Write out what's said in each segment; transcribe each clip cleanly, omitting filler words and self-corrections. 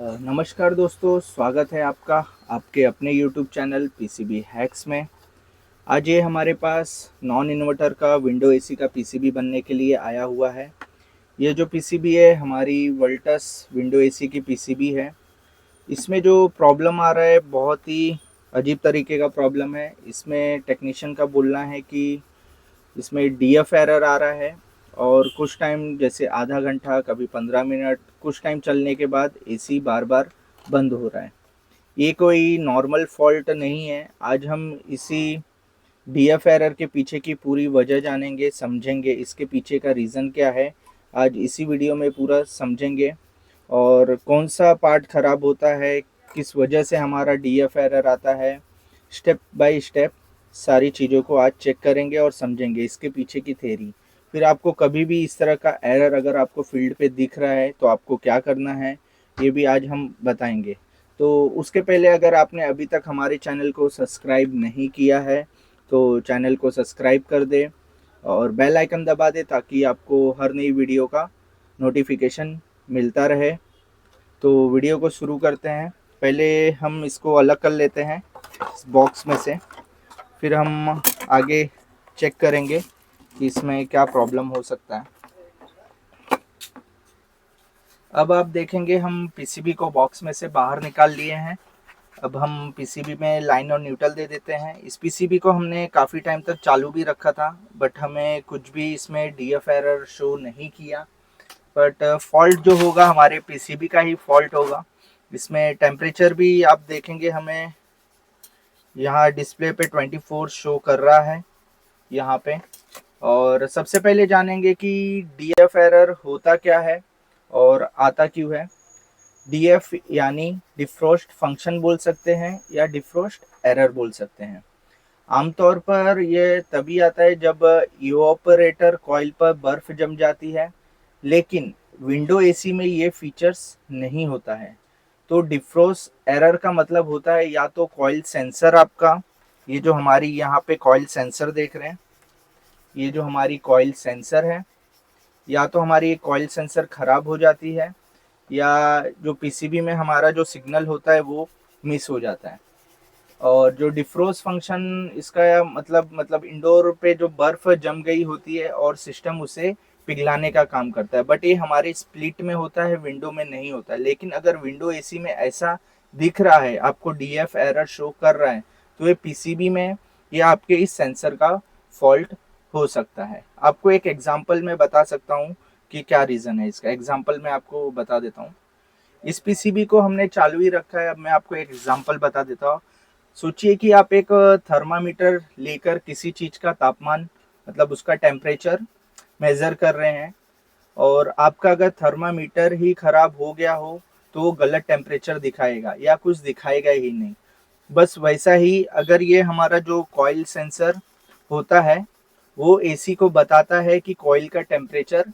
नमस्कार दोस्तों, स्वागत है आपका आपके अपने यूट्यूब चैनल पीसीबी हैक्स में। आज ये हमारे पास नॉन इन्वर्टर का विंडो एसी का पीसीबी बनने के लिए आया हुआ है। ये जो पीसीबी है हमारी वोल्टस विंडो एसी की पीसीबी है। इसमें जो प्रॉब्लम आ रहा है बहुत ही अजीब तरीके का प्रॉब्लम है। इसमें टेक्नीशियन का बोलना है कि इसमें डीएफ एरर आ रहा है और कुछ टाइम जैसे आधा घंटा कभी 15 मिनट कुछ टाइम चलने के बाद एसी बार बार बंद हो रहा है। ये कोई नॉर्मल फॉल्ट नहीं है। आज हम इसी डीएफ एरर के पीछे की पूरी वजह जानेंगे, समझेंगे इसके पीछे का रीज़न क्या है। आज इसी वीडियो में पूरा समझेंगे और कौन सा पार्ट ख़राब होता है, किस वजह से हमारा डीएफ एरर आता है। स्टेप बाय स्टेप सारी चीज़ों को आज चेक करेंगे और समझेंगे इसके पीछे की थ्योरी। फिर आपको कभी भी इस तरह का एरर अगर आपको फील्ड पे दिख रहा है तो आपको क्या करना है, ये भी आज हम बताएंगे। तो उसके पहले अगर आपने अभी तक हमारे चैनल को सब्सक्राइब नहीं किया है तो चैनल को सब्सक्राइब कर दें और बेल आइकन दबा दें ताकि आपको हर नई वीडियो का नोटिफिकेशन मिलता रहे। तो वीडियो को शुरू करते हैं। पहले हम इसको अलग कर लेते हैं इस बॉक्स में से, फिर हम आगे चेक करेंगे कि इसमें क्या प्रॉब्लम हो सकता है। अब आप देखेंगे हम पीसीबी को बॉक्स में से बाहर निकाल लिए हैं। अब हम पीसीबी में लाइन और न्यूट्रल दे देते हैं। इस पीसीबी को हमने काफ़ी टाइम तक चालू भी रखा था बट हमें कुछ भी इसमें डीएफ एरर शो नहीं किया। बट फॉल्ट जो होगा हमारे पीसीबी का ही फॉल्ट होगा। इसमें टेम्परेचर भी आप देखेंगे हमें यहाँ डिस्प्ले पे 24 शो कर रहा है यहाँ पे। और सबसे पहले जानेंगे कि डीएफ एरर होता क्या है और आता क्यों है। डीएफ यानी डिफ्रोस्ट फंक्शन बोल सकते हैं या डिफ्रोस्ट एरर बोल सकते हैं। आमतौर पर ये तभी आता है जब इवापोरेटर कॉइल पर बर्फ जम जाती है, लेकिन विंडो एसी में ये फीचर्स नहीं होता है। तो डिफ्रोस्ट एरर का मतलब होता है या तो कॉइल सेंसर आपका, ये जो हमारी यहाँ पे कॉइल सेंसर देख रहे हैं, ये जो हमारी कॉइल सेंसर है, या तो हमारी कॉइल सेंसर खराब हो जाती है या जो पीसीबी में हमारा जो सिग्नल होता है वो मिस हो जाता है। और जो डिफ्रोस्ट फंक्शन इसका मतलब इंडोर पे जो बर्फ जम गई होती है और सिस्टम उसे पिघलाने का काम करता है। बट ये हमारे स्प्लिट में होता है, विंडो में नहीं होता है। लेकिन अगर विंडो एसी में ऐसा दिख रहा है, आपको डीएफ एरर शो कर रहा है, तो ये पीसीबी में या आपके इस सेंसर का फॉल्ट हो सकता है। आपको एक एग्जांपल में बता सकता हूँ कि क्या रीज़न है इसका। एग्जांपल मैं आपको बता देता हूँ। इस पीसीबी को हमने चालू ही रखा है। अब मैं आपको एक एग्जांपल बता देता हूँ। सोचिए कि आप एक थर्मामीटर लेकर किसी चीज़ का तापमान मतलब उसका टेम्परेचर मेज़र कर रहे हैं और आपका अगर थर्मामीटर ही ख़राब हो गया हो तो वो गलत टेम्परेचर दिखाएगा या कुछ दिखाएगा ही नहीं। बस वैसा ही अगर ये हमारा जो कॉइल सेंसर होता है वो एसी को बताता है कि कॉइल का टेम्परेचर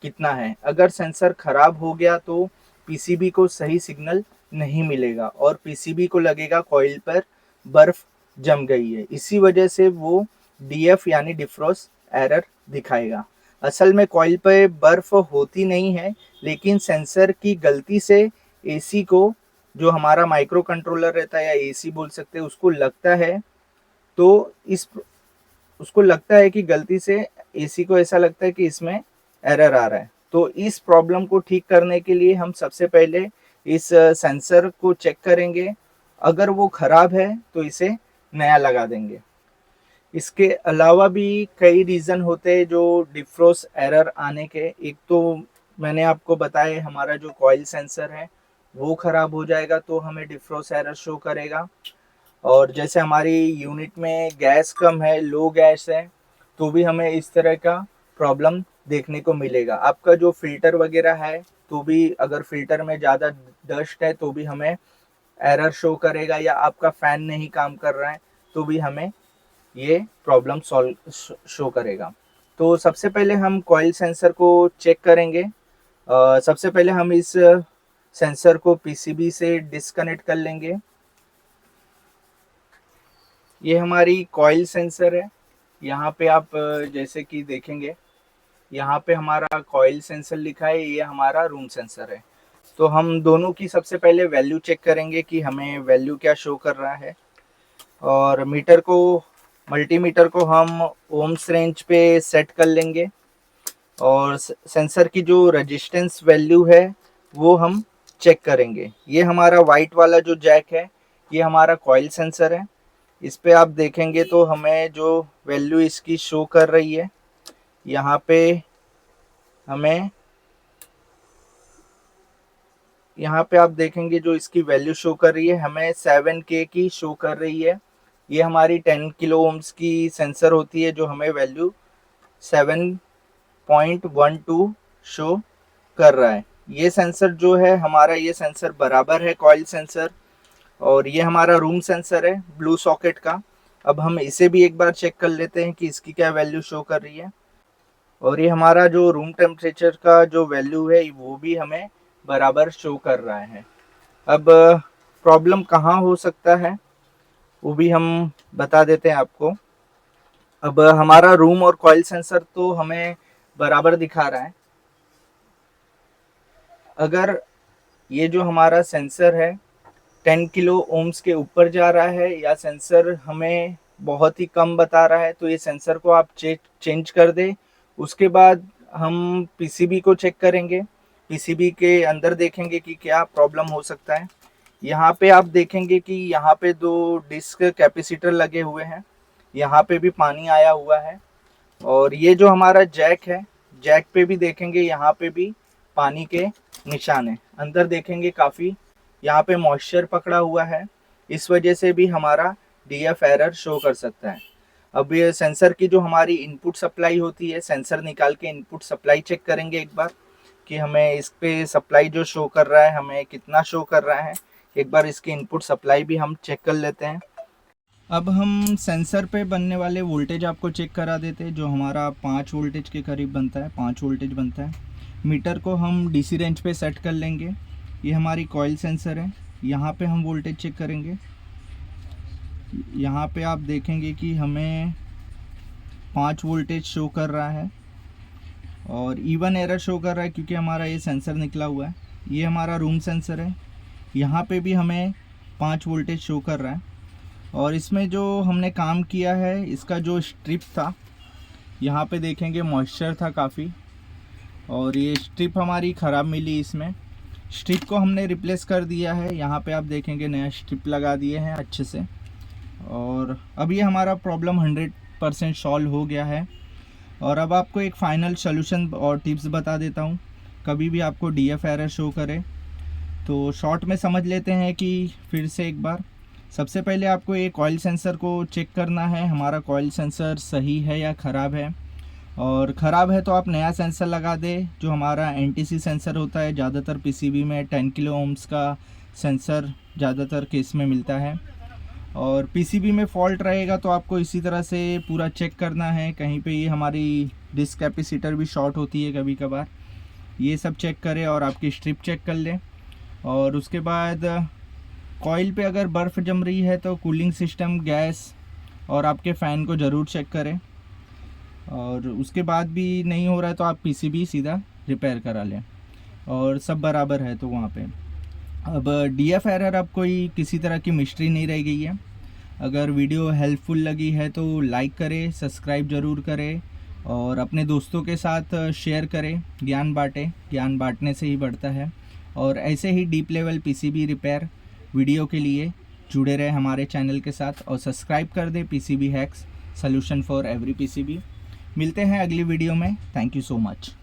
कितना है। अगर सेंसर ख़राब हो गया तो पीसीबी को सही सिग्नल नहीं मिलेगा और पीसीबी को लगेगा कॉइल पर बर्फ जम गई है। इसी वजह से वो डीएफ यानी डिफ्रॉस्ट एरर दिखाएगा। असल में कॉइल पे बर्फ होती नहीं है, लेकिन सेंसर की गलती से एसी को, जो हमारा माइक्रो कंट्रोलर रहता है या एसी बोल सकते हैं, उसको लगता है। तो इस उसको लगता है कि गलती से एसी को ऐसा लगता है कि इसमें एरर आ रहा है। तो इस प्रॉब्लम को ठीक करने के लिए हम सबसे पहले इस सेंसर को चेक करेंगे। अगर वो ख़राब है तो इसे नया लगा देंगे। इसके अलावा भी कई रीज़न होते हैं जो डिफ्रोस्ट एरर आने के। एक तो मैंने आपको बताया हमारा जो कॉइल सेंसर है वो ख़राब हो जाएगा तो हमें डिफ्रोस्ट एरर शो करेगा। और जैसे हमारी यूनिट में गैस कम है, लो गैस है, तो भी हमें इस तरह का प्रॉब्लम देखने को मिलेगा। आपका जो फ़िल्टर वगैरह है तो भी अगर फ़िल्टर में ज़्यादा डस्ट है तो भी हमें एरर शो करेगा, या आपका फ़ैन नहीं काम कर रहा है तो भी हमें ये प्रॉब्लम सॉल्व शो करेगा। तो सबसे पहले हम कॉइल सेंसर को चेक करेंगे। सबसे पहले हम इस सेंसर को पीसीबी से डिस्कनेक्ट कर लेंगे। ये हमारी कॉइल सेंसर है। यहाँ पे आप जैसे कि देखेंगे यहाँ पे हमारा कॉइल सेंसर लिखा है, ये हमारा रूम सेंसर है। तो हम दोनों की सबसे पहले वैल्यू चेक करेंगे कि हमें वैल्यू क्या शो कर रहा है। और मीटर को, मल्टीमीटर को हम ओम्स रेंज पे सेट कर लेंगे और सेंसर की जो रेजिस्टेंस वैल्यू है वो हम चेक करेंगे। ये हमारा वाइट वाला जो जैक है ये हमारा कॉइल सेंसर है। इस पे आप देखेंगे तो हमें जो वैल्यू इसकी शो कर रही है, यहाँ पे हमें, यहाँ पे आप देखेंगे जो इसकी वैल्यू शो कर रही है हमें 7K की शो कर रही है। ये हमारी 10 किलो ओम्स की सेंसर होती है जो हमें वैल्यू 7.12 शो कर रहा है। ये सेंसर जो है हमारा, ये सेंसर बराबर है कॉइल सेंसर, और ये हमारा रूम सेंसर है ब्लू सॉकेट का। अब हम इसे भी एक बार चेक कर लेते हैं कि इसकी क्या वैल्यू शो कर रही है। और ये हमारा जो रूम टेम्परेचर का जो वैल्यू है वो भी हमें बराबर शो कर रहा है। अब प्रॉब्लम कहाँ हो सकता है वो भी हम बता देते हैं आपको। अब हमारा रूम और कॉइल सेंसर तो हमें बराबर दिखा रहा है। अगर ये जो हमारा सेंसर है 10 किलो ओम्स के ऊपर जा रहा है या सेंसर हमें बहुत ही कम बता रहा है, तो ये सेंसर को आप चेंज कर दे। उसके बाद हम पीसीबी को चेक करेंगे, पीसीबी के अंदर देखेंगे कि क्या प्रॉब्लम हो सकता है। यहाँ पे आप देखेंगे कि यहाँ पे 2 डिस्क कैपेसिटर लगे हुए हैं, यहाँ पे भी पानी आया हुआ है। और ये जो हमारा जैक है, जैक पे भी देखेंगे यहाँ पे भी पानी के निशान है। अंदर देखेंगे काफ़ी यहाँ पे मॉइस्चर पकड़ा हुआ है, इस वजह से भी हमारा डीएफ एरर शो कर सकता है। अब ये सेंसर की जो हमारी इनपुट सप्लाई होती है, सेंसर निकाल के इनपुट सप्लाई चेक करेंगे एक बार कि हमें इस पे सप्लाई जो शो कर रहा है हमें कितना शो कर रहा है। एक बार इसकी इनपुट सप्लाई भी हम चेक कर लेते हैं। अब हम सेंसर पे बनने वाले वोल्टेज आपको चेक करा देते हैं, जो हमारा 5 वोल्टेज के करीब बनता है, 5 वोल्टेज बनता है। मीटर को हम डीसी रेंज पे सेट कर लेंगे। ये हमारी कॉइल सेंसर है, यहाँ पे हम वोल्टेज चेक करेंगे। यहाँ पे आप देखेंगे कि हमें 5 वोल्टेज शो कर रहा है और इवन एरर शो कर रहा है क्योंकि हमारा ये सेंसर निकला हुआ है। ये हमारा रूम सेंसर है, यहाँ पे भी हमें 5 वोल्टेज शो कर रहा है। और इसमें जो हमने काम किया है, इसका जो स्ट्रिप था, यहाँ पे देखेंगे मॉइस्चर था काफ़ी, और ये स्ट्रिप हमारी ख़राब मिली। इसमें स्ट्रिप को हमने रिप्लेस कर दिया है, यहाँ पे आप देखेंगे नया स्ट्रिप लगा दिए हैं अच्छे से। और अब ये हमारा प्रॉब्लम 100% सॉल्व हो गया है। और अब आपको एक फाइनल सोल्यूशन और टिप्स बता देता हूँ। कभी भी आपको डीएफ एरर शो करे तो शॉर्ट में समझ लेते हैं कि फिर से एक बार। सबसे पहले आपको एक कॉइल सेंसर को चेक करना है, हमारा कॉइल सेंसर सही है या ख़राब है। और ख़राब है तो आप नया सेंसर लगा दे, जो हमारा एनटीसी सेंसर होता है। ज़्यादातर पीसीबी में 10 किलो ओम्स का सेंसर ज़्यादातर केस में मिलता है। और पीसीबी में फॉल्ट रहेगा तो आपको इसी तरह से पूरा चेक करना है। कहीं पे ये हमारी डिस्क कैपेसिटर भी शॉर्ट होती है कभी कभार, ये सब चेक करें और आपकी स्ट्रिप चेक कर लें। और उसके बाद कॉइल पे अगर बर्फ़ जम रही है तो कूलिंग सिस्टम, गैस और आपके फ़ैन को ज़रूर चेक करें। और उसके बाद भी नहीं हो रहा है तो आप पीसीबी सीधा रिपेयर करा लें और सब बराबर है तो वहाँ पे। अब डीएफ एरर अब कोई किसी तरह की मिस्ट्री नहीं रह गई है। अगर वीडियो हेल्पफुल लगी है तो लाइक करें, सब्सक्राइब ज़रूर करें और अपने दोस्तों के साथ शेयर करें। ज्ञान बांटें, ज्ञान बांटने से ही बढ़ता है। और ऐसे ही deep level PCB repair video के लिए जुड़े रहे हमारे चैनल के साथ और सब्सक्राइब कर दें PCB hacks, solution for every PCB. मिलते हैं अगली वीडियो में। Thank you so much.